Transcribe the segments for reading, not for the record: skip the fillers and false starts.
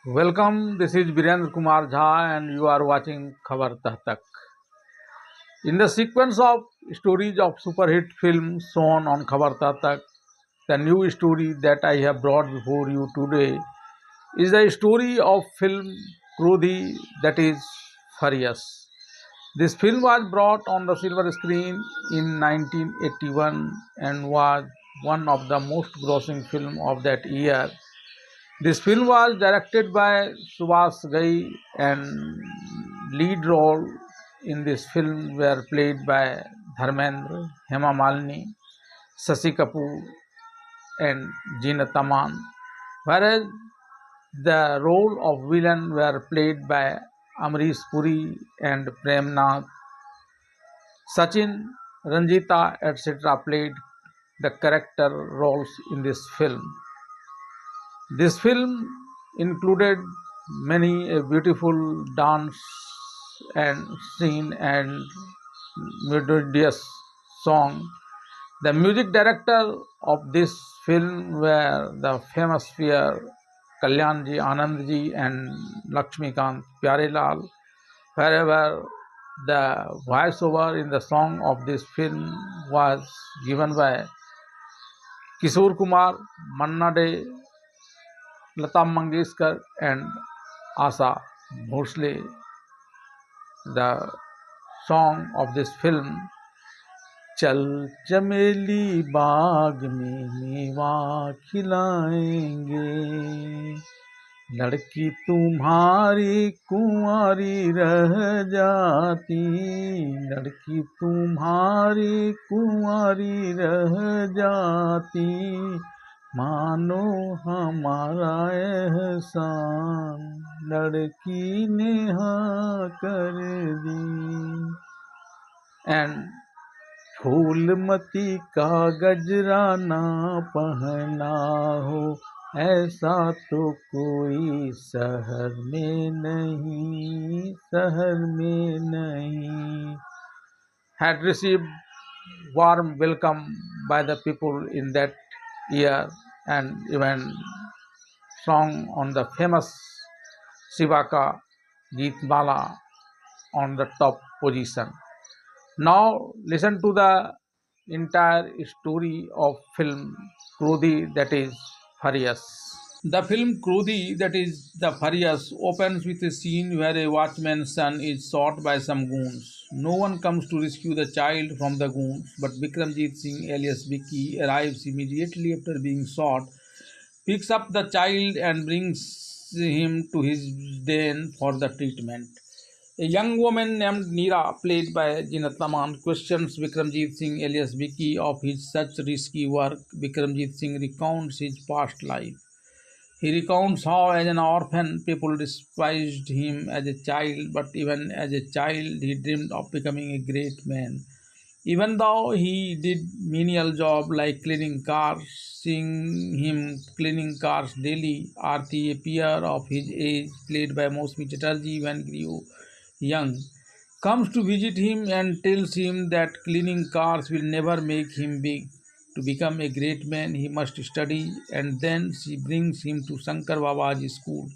Welcome, this is Birendra Kumar Jha and you are watching Khabar Tah Tak. In the sequence of stories of super hit films shown on Khabar Tah Tak, the new story that I have brought before you today is the story of film Krodhi, that is Furious. This film was brought on the silver screen in 1981 and was one of the most grossing film of that year. This film was directed by Subhas Ghai and lead role in this film were played by Dharmendra, Hema Malini, Shashi Kapoor and Jeanat Aman, whereas the role of villain were played by Amrish Puri and Prem Nath. Sachin, Ranjita, etc. played the character roles in this film. This film included many a beautiful dance and scene and melodious song. The music director of this film were the famous peer Kalyanji Anandji and Lakshmikant Pyarelal. Wherever the voiceover in the song of this film was given by Kishore Kumar, Manna Dey, Lata Mangeshkar and Asa Bhosle. The song of this film, चल चमेली बाग में मेवा खिलाएंगे, लड़की तुम्हारी कुंवारी रह जाती, लड़की तुम्हारी कुंवारी रह जाती, मानो हमारा एहसान लड़की ने हाँ कर दी. And फूलमती का गजरा ना पहना हो, ऐसा तो कोई शहर में नहीं, शहर में नहीं. Had received warm welcome by the people in that year and even sung on the famous Shivaka Geetmala on the top position. Now listen to the entire story of film Krodhi, that is Furious. The film Krodhi, that is the Furious, opens with a scene where a watchman's son is shot by some goons. No one comes to rescue the child from the goons, but Vikramjit Singh alias Vicky arrives immediately after being shot, picks up the child and brings him to his den for the treatment. A young woman named Neera, played by Jeanat Aman, questions Vikramjit Singh alias Vicky of his such risky work. Vikramjit Singh recounts his past life. He recounts how, as an orphan, people despised him as a child, but even as a child, he dreamed of becoming a great man. Even though he did menial job like cleaning cars, seeing him cleaning cars daily, Aarti, a peer of his age, played by Mosmi Chatterjee when grew young, comes to visit him and tells him that cleaning cars will never make him big. To become a great man, he must study, and then she brings him to Shankar Baba's school.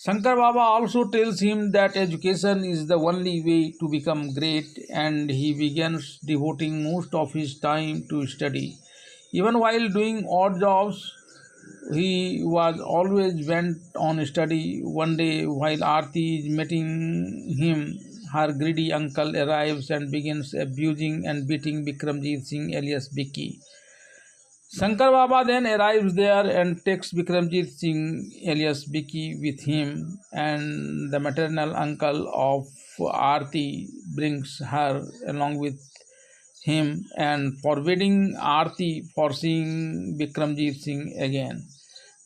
Shankar Baba also tells him that education is the only way to become great, and he begins devoting most of his time to study. Even while doing odd jobs, he was always bent on study. One day, while Aarti is meeting him, her greedy uncle arrives and begins abusing and beating Vikramjit Singh alias Vicky. Shankar Baba then arrives there and takes Vikramjit Singh alias Vicky with him, and the maternal uncle of Aarti brings her along with him and forbidding Aarti for seeing Vikramjit Singh again.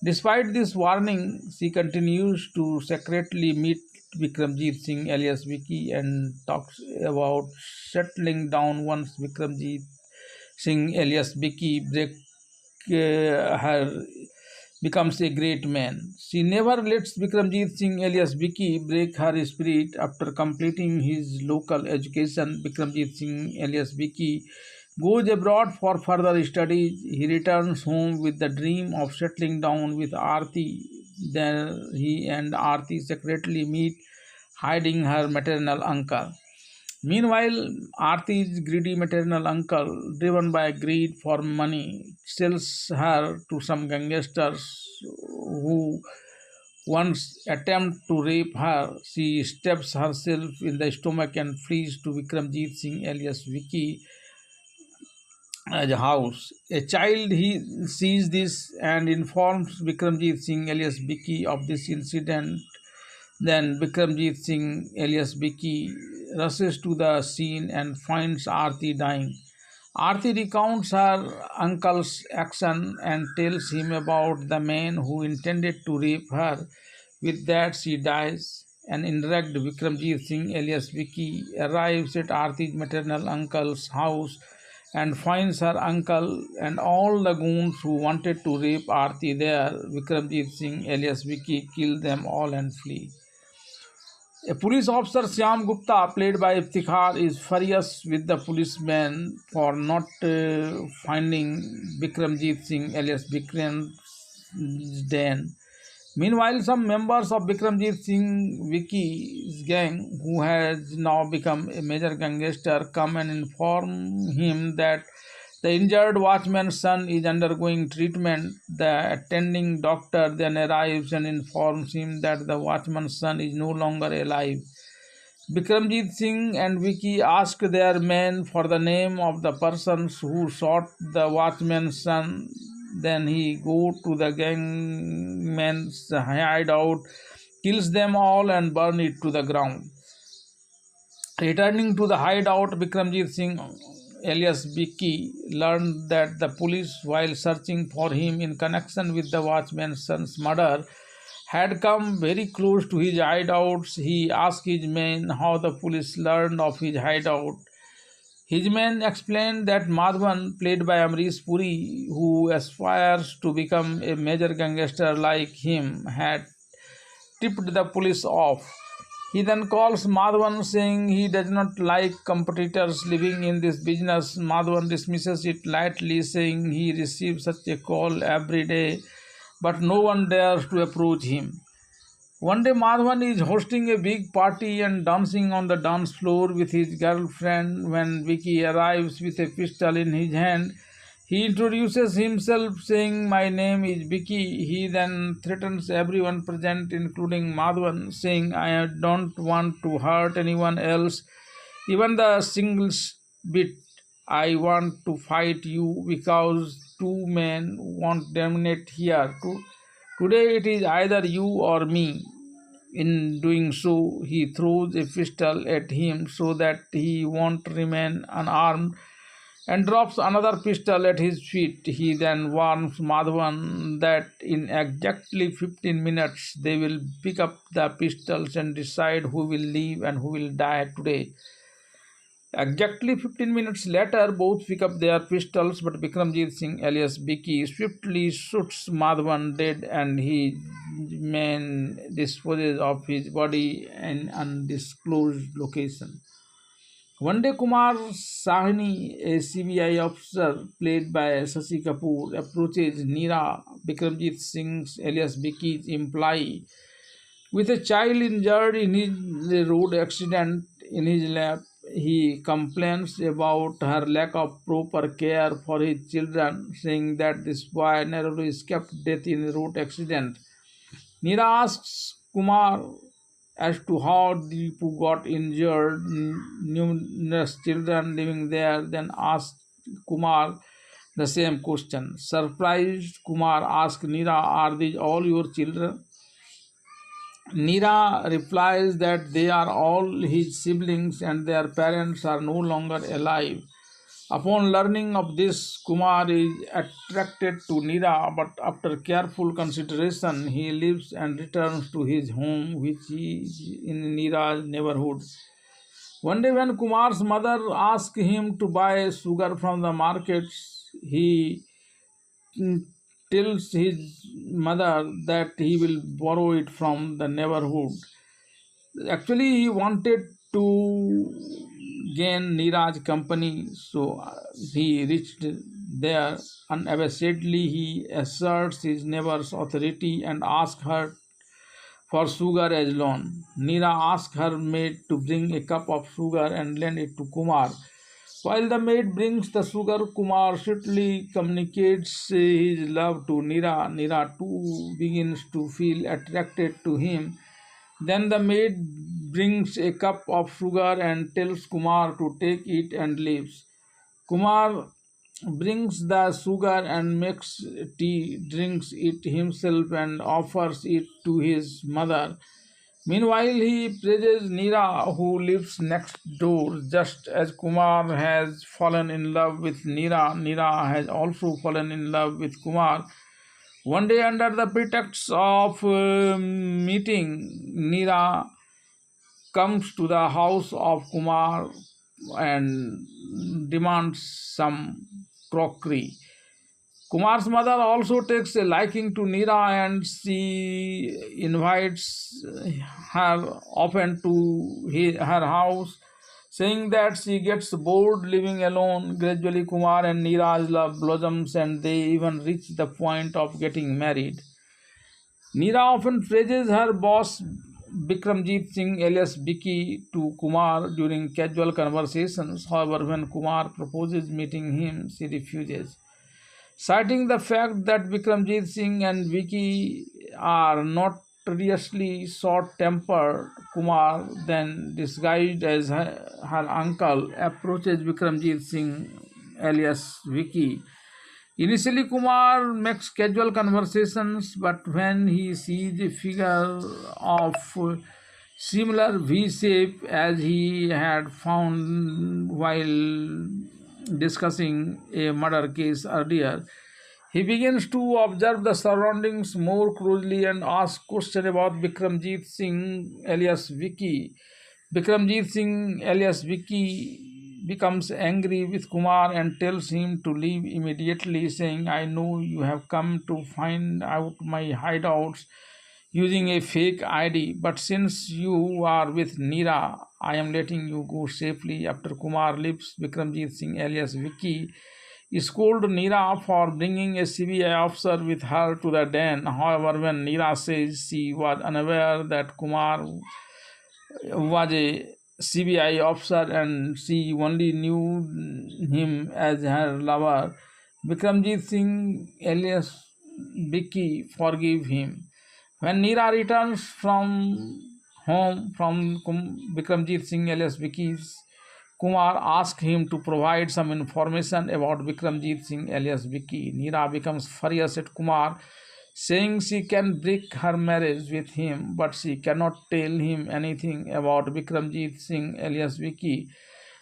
Despite this warning, she continues to secretly meet Vikramjit Singh alias Vicky and talks about settling down once Vikramjit Singh alias Vicky her becomes a great man. She never lets Vikramjit Singh alias Vicky break her spirit. After completing his local education, Vikramjit Singh alias Vicky goes abroad for further studies. He returns home with the dream of settling down with Aarti, There he and Aarti secretly meet, hiding her maternal uncle. Meanwhile, Aarti's greedy maternal uncle, driven by greed for money, sells her to some gangsters who once attempt to rape her. She stabs herself in the stomach and flees to Vikramjit Singh alias Vicky house. A child he sees this and informs Vikramjit Singh alias Vicky of this incident. Then Vikramjit Singh alias Vicky rushes to the scene and finds Aarti dying. Aarti recounts her uncle's action and tells him about the man who intended to rape her. With that, she dies. An enraged Vikramjit Singh alias Vicky arrives at Aarti's maternal uncle's house and finds her uncle and all the goons who wanted to rape Aarti there. Vikramjit Singh alias Vicky kills them all and flee. A police officer, Syam Gupta, played by Iftikhar, is furious with the policeman for not finding Vikramjit Singh alias Vikram's den. Meanwhile, some members of Vikramjit Singh Vicky's gang, who has now become a major gangster, come and inform him that the injured watchman's son is undergoing treatment. The attending doctor then arrives and informs him that the watchman's son is no longer alive. Bikramjit Singh and Vicky ask their men for the name of the persons who shot the watchman's son. Then he go to the gangman's hideout, kills them all and burn it to the ground. Returning to the hideout, Bikramjit Singh alias Vicky learned that the police, while searching for him in connection with the watchman's son's murder, had come very close to his hideout. He asked his men how the police learned of his hideout. His men explained that Madhavan, played by Amrish Puri, who aspires to become a major gangster like him, had tipped the police off. He then calls Madhavan, saying he does not like competitors living in this business. Madhavan dismisses it lightly, saying he receives such a call every day, but no one dares to approach him. One day, Madhavan is hosting a big party and dancing on the dance floor with his girlfriend. When Vicky arrives with a pistol in his hand, he introduces himself, saying, "My name is Vicky." He then threatens everyone present, including Madhavan, saying, "I don't want to hurt anyone else, even the singlest bit. I want to fight you because two men won't dominate here. Today it is either you or me." In doing so, he throws a pistol at him so that he won't remain unarmed and drops another pistol at his feet. He then warns Madhavan that in exactly 15 minutes they will pick up the pistols and decide who will live and who will die today. Exactly 15 minutes later, both pick up their pistols, but Bikramjit Singh alias Vicky swiftly shoots Madhavan dead and his men disposes of his body in undisclosed location. One day, Kumar Sahni, a CBI officer played by Shashi Kapoor, approaches Neera, Bikramjit Singh's alias Vicky's employee, with a child injured in his road accident in his lap. He complains about her lack of proper care for his children, saying that this boy narrowly escaped death in a road accident. Neera asks Kumar as to how Deepu got injured. Numerous children living there then asked Kumar the same question. Surprised, Kumar asked Neera, "Are these all your children?" Neera replies that they are all his siblings and their parents are no longer alive. Upon learning of this, Kumar is attracted to Neera, but after careful consideration, he leaves and returns to his home, which is in Neera's neighborhood. One day, when Kumar's mother asks him to buy sugar from the markets, he mm, tells his mother that he will borrow it from the neighborhood. Actually, he wanted to gain Neeraj's company, so he reached there. Unabashedly, he asserts his neighbor's authority and asks her for sugar as loan. Neera asks her maid to bring a cup of sugar and lend it to Kumar. While the maid brings the sugar, Kumar swiftly communicates his love to Neera. Neera too begins to feel attracted to him. Then the maid brings a cup of sugar and tells Kumar to take it and leaves. Kumar brings the sugar and makes tea, drinks it himself, and offers it to his mother. Meanwhile, he praises Neera, who lives next door. Just as Kumar has fallen in love with Neera, Neera has also fallen in love with Kumar. One day, under the pretext of meeting, Neera comes to the house of Kumar and demands some crockery. Kumar's mother also takes a liking to Neera and she invites her often to her house, saying that she gets bored living alone. Gradually, Kumar and Neera's love blossoms and they even reach the point of getting married. Neera often praises her boss Bikramjit Singh alias Vicky to Kumar during casual conversations. However, when Kumar proposes meeting him, she refuses, citing the fact that Bikramjit Singh and Vicky are notoriously short-tempered. Kumar, then disguised as her uncle, approaches Bikramjit Singh alias Vicky. Initially, Kumar makes casual conversations, but when he sees a figure of similar V shape as he had found while discussing a murder case earlier, he begins to observe the surroundings more closely and asks questions about Bikramjit Singh alias Vicky. Bikramjit Singh alias Vicky becomes angry with Kumar and tells him to leave immediately, saying, I know you have come to find out my hideouts using a fake ID, but since you are with Neera, I am letting you go safely. After Kumar leaves, Bikramjit Singh alias Vicky scolded Neera for bringing a CBI officer with her to the den. However, when Neera says she was unaware that Kumar was a CBI officer and she only knew him as her lover, Bikramjit Singh alias Vicky forgive him. When Neera returns from home from Bikramjit Singh alias Vicky's, Kumar asks him to provide some information about Bikramjit Singh alias Vicky. Neera becomes furious at Kumar, saying she can break her marriage with him, but she cannot tell him anything about Bikramjit Singh alias Vicky.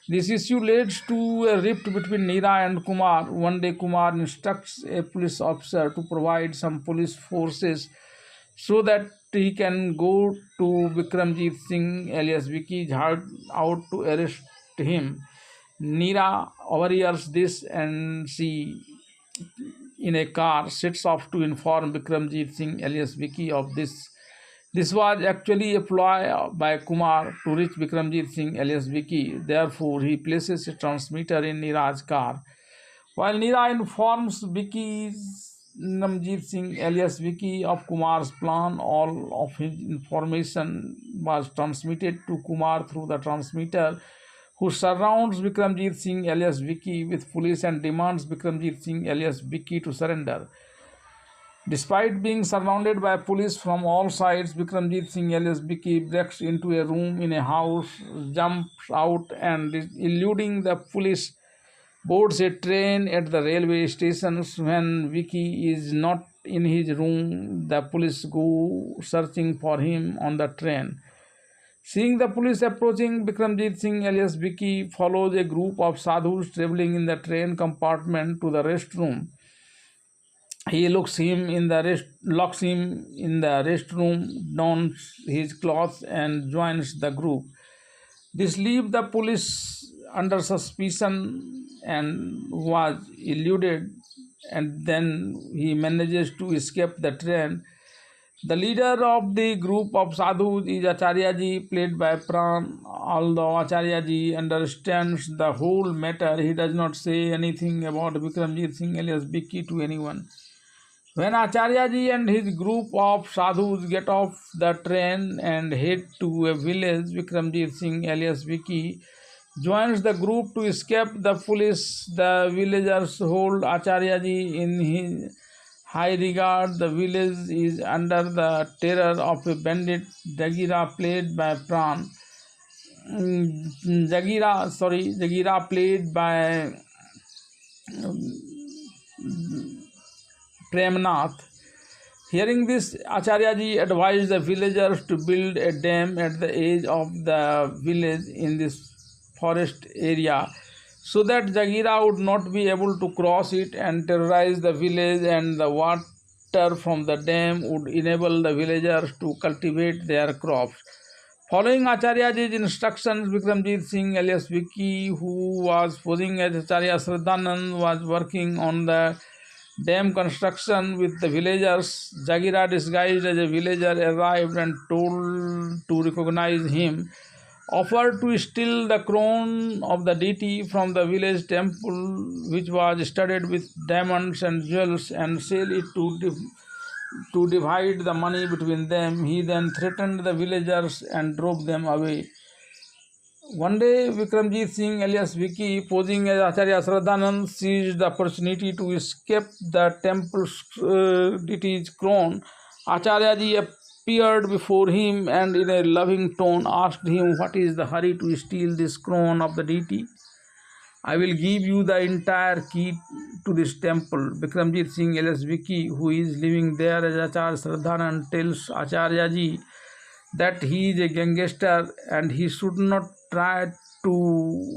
This issue leads to a rift between Neera and Kumar. One day, Kumar instructs a police officer to provide some police forces so that he can go to Bikramjit Singh alias Vicky's out to arrest him. Neera overhears this and she, in a car, sets off to inform Bikramjit Singh alias Vicky of this. This was actually a ploy by Kumar to reach Bikramjit Singh alias Vicky. Therefore, he places a transmitter in Neera's car. While Neera informs Bikramjit Singh alias Vicky of Kumar's plan, all of his information was transmitted to Kumar through the transmitter, who surrounds Bikramjit Singh alias Vicky with police and demands Bikramjit Singh alias Vicky to surrender. Despite being surrounded by police from all sides, Bikramjit Singh alias Vicky breaks into a room in a house, jumps out, and eluding the police, boards a train at the railway station. When Vicky is not in his room, the police go searching for him on the train. Seeing the police approaching, Bikramjit Singh alias Vicky follows a group of sadhus traveling in the train compartment to the restroom. He locks him in the restroom, dons his clothes, and joins the group. This leaves the police under suspicion and was eluded, and then he manages to escape the train. The leader of the group of sadhus is Acharyaji, played by Pran. Although Acharyaji understands the whole matter, he does not say anything about Vikramjit Singh alias Vicky to anyone. When Acharyaji and his group of sadhus get off the train and head to a village, Vikramjit Singh alias Vicky joins the group to escape the police. The villagers hold Acharyaji in his high regard. The village is under the terror of a bandit, Jagira, played by Pran. Jagira, played by Premnath. Hearing this, Acharyaji advised the villagers to build a dam at the edge of the village in this forest area so that Jagira would not be able to cross it and terrorize the village, and the water from the dam would enable the villagers to cultivate their crops. Following Acharyaji's instructions, Vikramjit Singh alias Vicky, who was posing as Acharya Shraddhanand, was working on the dam construction with the villagers. Jagira, disguised as a villager, arrived and told to recognize him, offered to steal the crown of the deity from the village temple, which was studded with diamonds and jewels, and sell it to divide the money between them. He then threatened the villagers and drove them away. One day, Vikramjit Singh alias Vicky, posing as Acharya Shraddhanand, seized the opportunity to escape the temple's deity's crown. Acharyaji appeared before him and in a loving tone asked him, "What is the hurry to steal this crown of the deity? I will give you the entire key to this temple." Vikramjit Singh alias Vicky, who is living there as Acharya Shraddhanand, tells Acharyaji that he is a gangster and he should not try to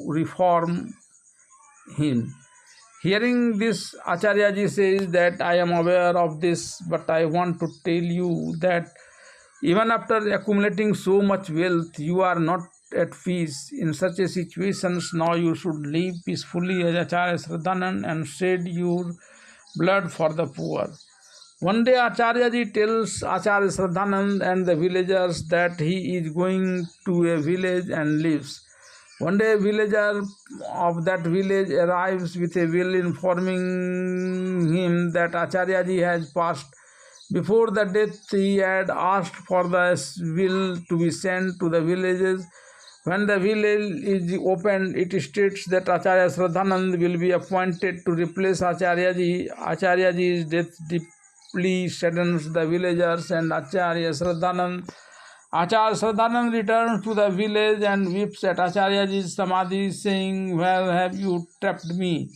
reform him. Hearing this, Acharyaji says that I am aware of this, but I want to tell you that even after accumulating so much wealth, you are not at peace. In such a situation, now you should live peacefully as Acharya Shraddhanand and shed your blood for the poor. One day, Acharyaji tells Acharya Shraddhanand and the villagers that he is going to a village and lives. One day, a villager of that village arrives with a will informing him that Acharyaji has passed. Before the death, he had asked for the will to be sent to the villages. When the will is opened, it states that Acharya Shraddhanand will be appointed to replace Acharyaji. Acharyaji's death deeply saddens the villagers and Acharya Shraddhanand. Acharya Shraddhanand returns to the village and weeps at Acharyaji's samadhi, saying, "Where have you trapped me?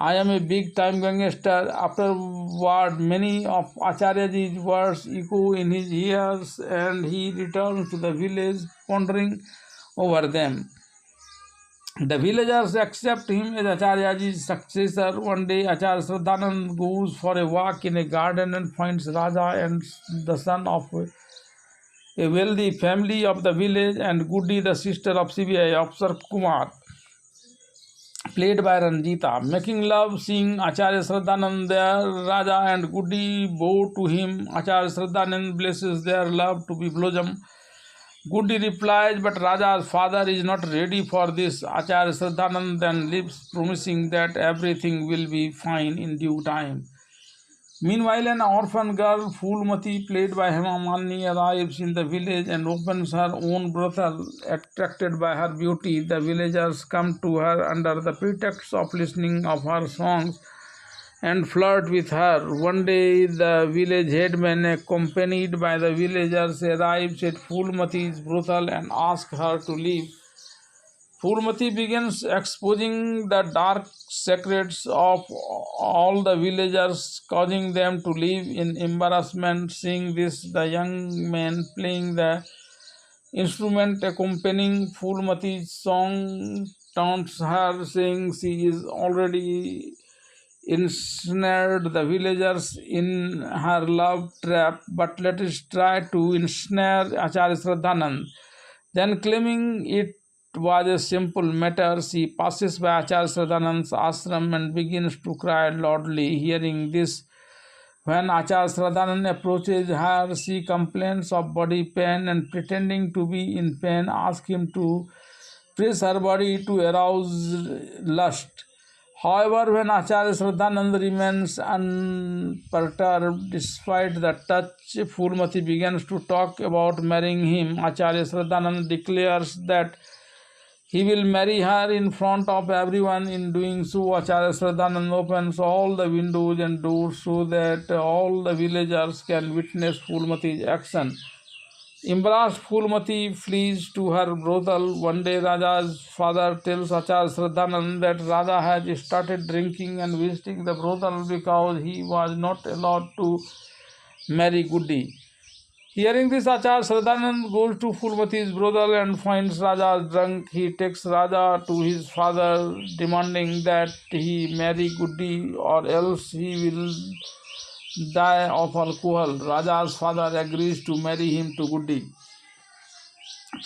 I am a big-time gangster." Afterward, many of Acharyaji's words echo in his ears, and he returns to the village, pondering over them. The villagers accept him as Acharyaji's successor. One day, Acharya Shraddhanand goes for a walk in a garden and finds Raja and the son of a wealthy family of the village, and Guddi, the sister of CBI officer Kumar, played by Ranjita, making love. Seeing Acharya Shraddhanand there, Raja and Guddi bow to him. Acharya Shraddhanand blesses their love to be blossom. Guddi replies, but Raja's father is not ready for this. Acharya Shraddhanand then leaves, promising that everything will be fine in due time. Meanwhile, an orphan girl, Phulmati, played by Hema Malini, arrives in the village and opens her own brothel. Attracted by her beauty, the villagers come to her under the pretext of listening of her songs and flirt with her. One day, the village headman, accompanied by the villagers, arrives at Phulmati's brothel and asks her to leave. Phulmati begins exposing the dark secrets of all the villagers, causing them to live in embarrassment. Seeing this, the young man playing the instrument accompanying Phulmati's song taunts her, saying she is already ensnared the villagers in her love trap, but let us try to ensnare Acharya Shraddhanand. Then, claiming it was a simple matter, she passes by Acharya Shraddhanand's ashram and begins to cry loudly. Hearing this, When Acharya Shraddhanand approaches her, she complains of body pain and pretending to be in pain asks him to press her body to arouse lust. However, when Acharya Shraddhanand remains unperturbed despite the touch, Phulmati begins to talk about marrying him. Acharya Shraddhanand declares that he will marry her in front of everyone. In doing so, Acharya Shraddhanand opens all the windows and doors so that all the villagers can witness Phulmati's action. Embarrassed, Phulmati flees to her brothel. One day, Raja's father tells Acharya Shraddhanand that Raja has started drinking and visiting the brothel because he was not allowed to marry Guddi. Hearing this, Acharya Shraddhanand goes to Phulmati's brothel and finds Raja drunk. He takes Raja to his father, demanding that he marry Guddi or else he will die of alcohol. Raja's father agrees to marry him to Guddi.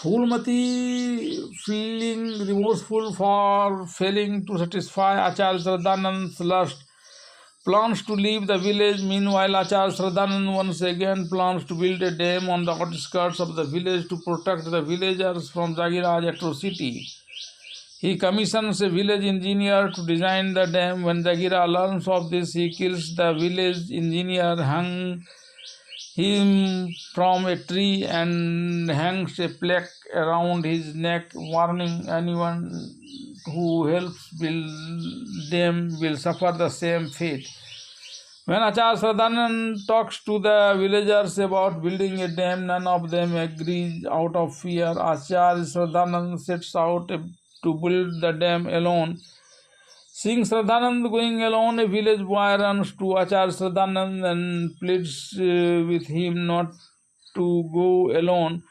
Phulmati, feeling remorseful for failing to satisfy Acharya Shraddhanand's lust, plans to leave the village. Meanwhile, Acharya Shraddhanand once again plans to build a dam on the outskirts of the village to protect the villagers from Jagiraj atrocity. He commissions a village engineer to design the dam. When Jagira learns of this, he kills the village engineer, hung him from a tree and hangs a plaque around his neck, warning anyone who helps build dam will suffer the same fate. When Acharya Shraddhanand talks to the villagers about building a dam, none of them agree out of fear. Acharya Shraddhanand sets out to build the dam alone. Seeing Shraddhanand going alone, a village boy runs to Acharya Shraddhanand and pleads with him not to go alone.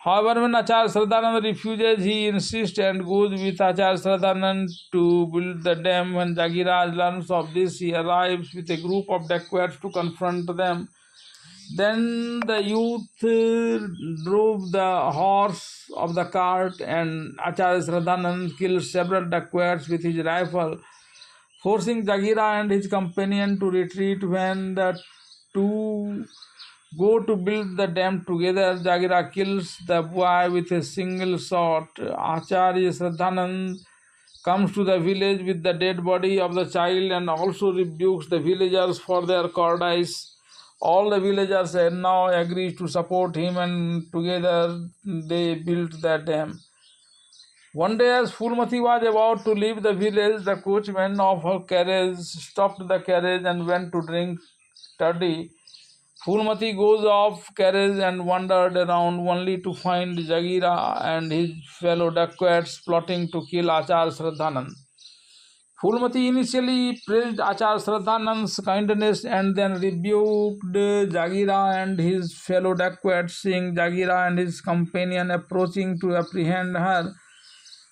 However, when Acharya Shraddhanand refuses, he insists and goes with Acharya Shraddhanand to build the dam. When Jagiraj learns of this, he arrives with a group of dacoits to confront them. Then the youth drove the horse of the cart and Acharya Shraddhanand kills several dacoits with his rifle, forcing Jagira and his companion to retreat. When the two go to build the dam together, Jagira kills the boy with a single shot. Acharya Shraddhanand comes to the village with the dead body of the child and also rebukes the villagers for their cowardice. All the villagers now agree to support him and together they built the dam. One day, as Phulmati was about to leave the village, the coachman of her carriage stopped the carriage and went to drink toddy. Phulmati goes off carriage and wandered around only to find Jagira and his fellow dacoits plotting to kill Acharya Shraddhanand. Phulmati initially praised Acharya Shraddhanand's kindness and then rebuked Jagira and his fellow dacoits. Seeing Jagira and his companion approaching to apprehend her,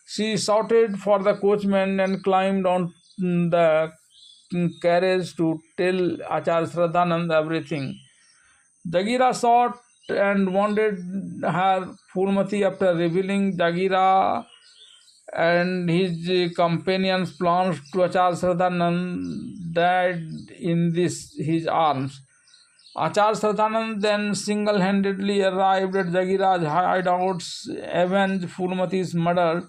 she shouted for the coachman and climbed on the carriage to tell Acharya Shraddhanand everything. Jagira sought and wounded her. Phulmati, after revealing Jagira and his companions' plans to Acharya Shraddhanand, died in his arms. Acharya Shraddhanand then single-handedly arrived at Jagira's hideouts, avenged Phulmati's murder.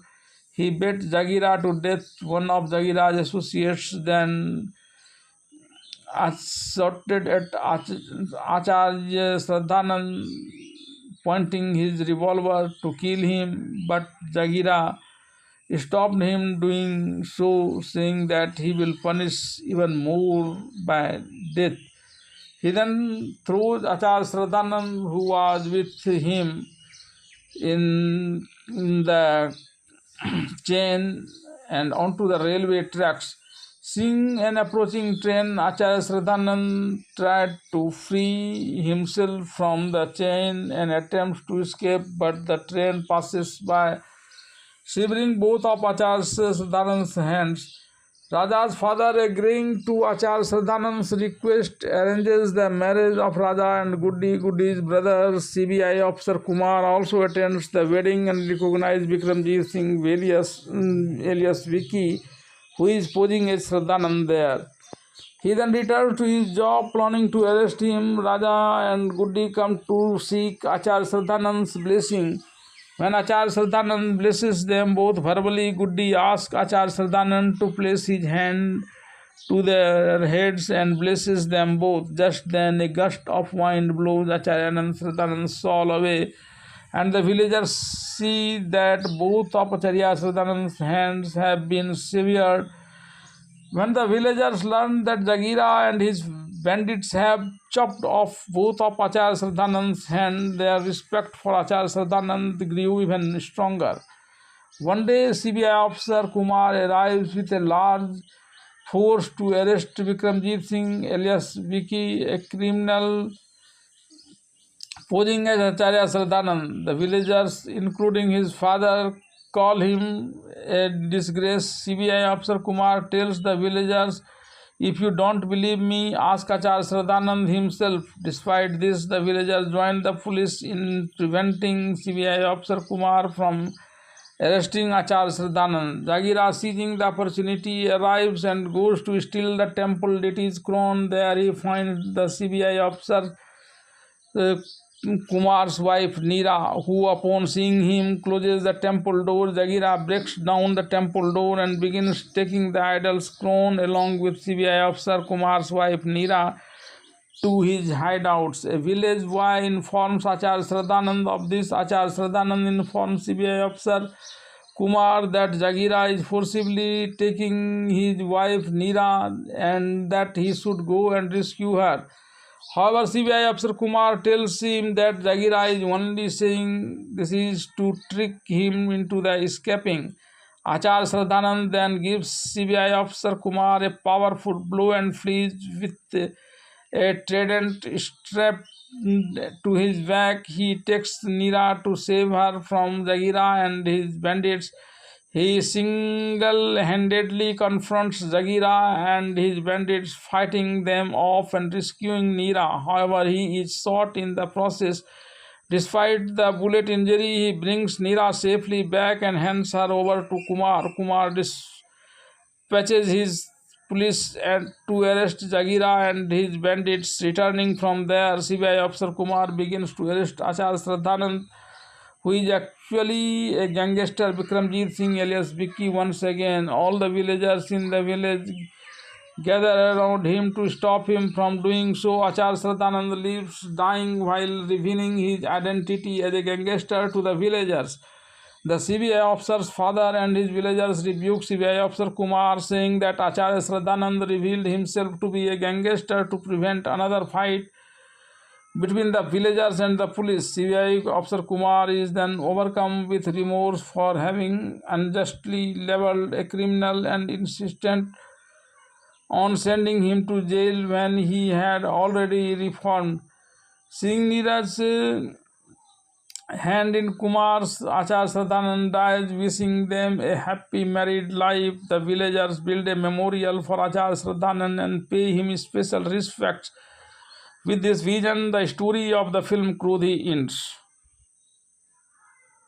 He beat Jagira to death. One of Jagira's associates then assaulted at Acharya Shraddhanand, pointing his revolver to kill him, but Jagira stopped him doing so, saying that he will punish even more by death. He then throws Acharya Shraddhanand, who was with him, in the chain and onto the railway tracks. Seeing an approaching train, Acharya Shraddhanand tried to free himself from the chain and attempts to escape, but the train passes by, severing both of Acharya Shraddhanand's hands. Raja's father, agreeing to Acharya Shraddhanand's request, arranges the marriage of Raja and Guddi's brother. CBI officer Kumar also attends the wedding and recognizes Vikramjit Singh alias Vicky, who is posing as Shraddhanand there. He then returned to his job, planning to arrest him. Raja and Guddi come to seek Acharya Sraddhanand's blessing. When Acharya Sraddhanand blesses them both verbally, Guddi asks Acharya Sraddhanand to place his hand to their heads and blesses them both. Just then a gust of wind blows Acharya Sraddhanand's soul away, and the villagers see that both of Acharya Sraddhanand's hands have been severed. When the villagers learn that Jagira and his bandits have chopped off both of Acharya Sraddhanand's hands, their respect for Acharya Sraddhanand grew even stronger. One day, CBI officer Kumar arrives with a large force to arrest Vikramjit Singh alias Vicky, a criminal posing as Acharya Sraddhanand. The villagers, including his father, call him a disgrace. CBI officer Kumar tells the villagers, "If you don't believe me, ask Acharya Sraddhanand himself." Despite this, the villagers join the police in preventing CBI officer Kumar from arresting Acharya Sraddhanand. Jagira, seizing the opportunity, arrives and goes to steal the temple deity's crown. There he finds the CBI officer Kumar's wife Neera, who upon seeing him closes the temple door. Jagira breaks down the temple door and begins taking the idol's crown along with CBI officer Kumar's wife Neera to his hideouts. A village boy informs Acharya Sraddhanand of this. Acharya Sraddhanand informs CBI officer Kumar that Jagira is forcibly taking his wife Neera and that he should go and rescue her. However, CBI officer Kumar tells him that Jagira is only saying this is to trick him into the escaping. Acharya Sraddhanand then gives CBI officer Kumar a powerful blow and flees with a trident strapped to his back. He takes Neera to save her from Jagira and his bandits. He single-handedly confronts Jagira and his bandits, fighting them off and rescuing Neera. However, he is shot in the process. Despite the bullet injury, he brings Neera safely back and hands her over to Kumar. Kumar dispatches his police to arrest Jagira and his bandits. Returning from there, CBI officer Kumar begins to arrest Acharya Sraddhanand, who is actually a gangster, Vikramjit Singh alias Vicky. Once again, all the villagers in the village gather around him to stop him from doing so. Acharya Sraddhanand leaves dying while revealing his identity as a gangster to the villagers. The CBI officer's father and his villagers rebuke CBI officer Kumar, saying that Acharya Sraddhanand revealed himself to be a gangster to prevent another fight between the villagers and the police. CBI officer Kumar is then overcome with remorse for having unjustly labeled a criminal and insistent on sending him to jail when he had already reformed. Seeing Neera's hand in Kumar's, Acharya Sraddhanand dies, wishing them a happy married life. The villagers build a memorial for Acharya Sraddhanand and pay him special respects. With this vision, the story of the film Krodhi ends.